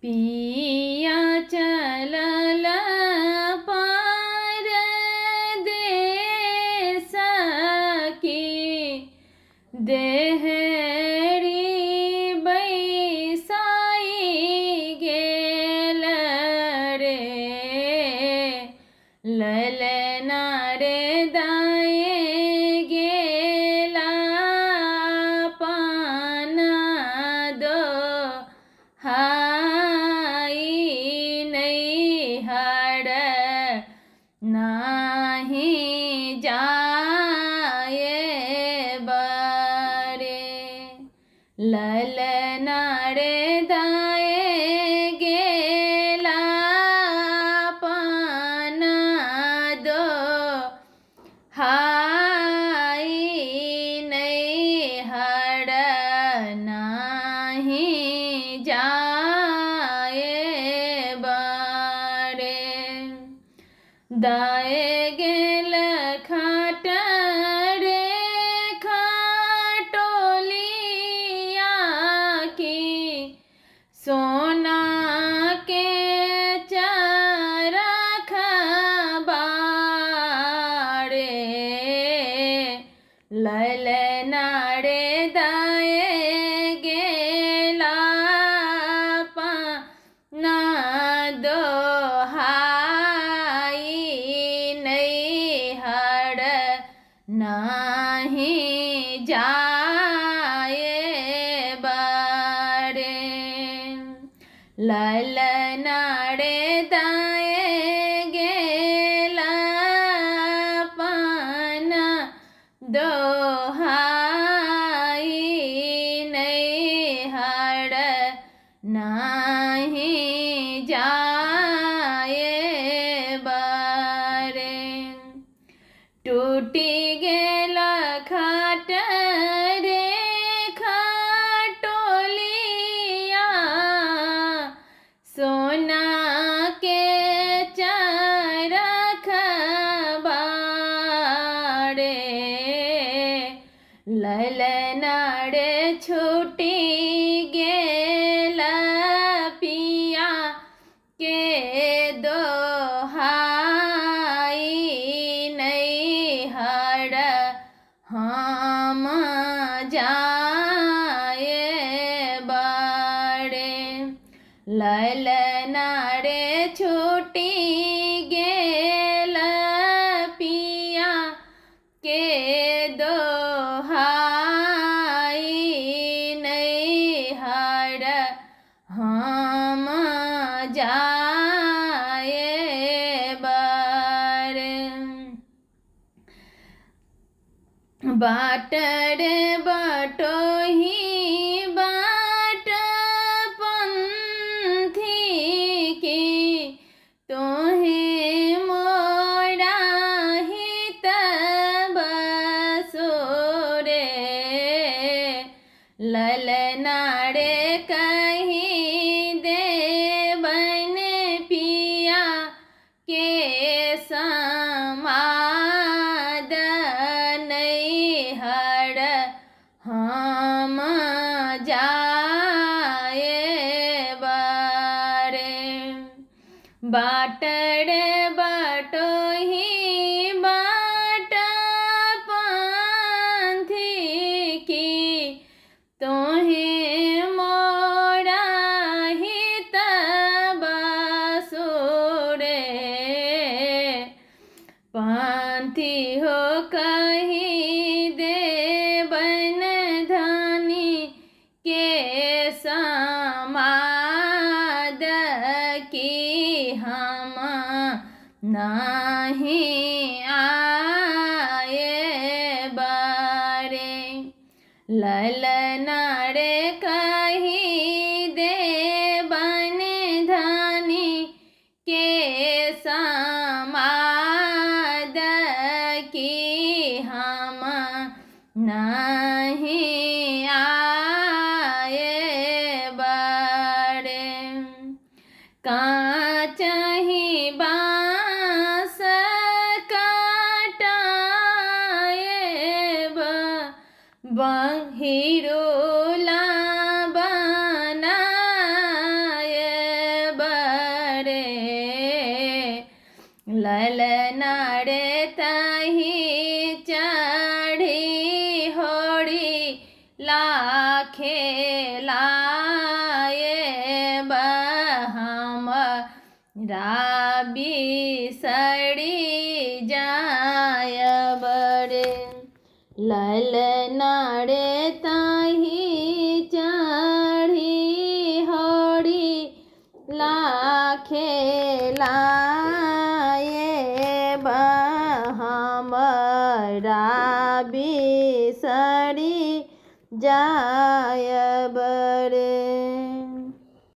पिया चलल परदेस की देहरी बैसाई गेल रे ललना रे दाए गेला पान दो हाई नैहर नाही जाए बरे ललना रे दाए गेला पान दो हाई नैहर नाही जाए बरे दाए गेल खाट रे खाटोलिया की सोना के चरख बारे ललना रे दाए गेला पाना दो हाई नैहर नाही जाए बरे ललना रे दाए गेला पाना दो हाई नैहर नाही जाए बरे टूटी गेल खाट रे खाटोलिया सोना के चरख बारे ललना रे छूटी गेल पिया के दो हाई नैहर हम जाए बरे ललना रे छूटी गेल पिया के दो हाई नैहर हम जाए बरे बाट रे बटोही बाट पंथी की तोहे मोरा हित बसोरे ललना रे कहीं देवन पिया के समाद नैहर हम जाए बरे बाट रे बटोही बाट पंथी की तोहे मोरा हित बसोरे पंथी हो कहीं देवन धनी के समाद की हम नहीं आए बरे ललना रे कहीं देवन धनी के समाद की हम नहीं आए बरे काचही बाँस काटाए बहिरोला बनाए ललनारे तही चढ़ी होड़ी लाखे लाए बहम राबी सड़ी जाय बड़े ललनारे तही चढ़ी होड़ी लाखे लाए हमरा बिसरी जाय बड़े।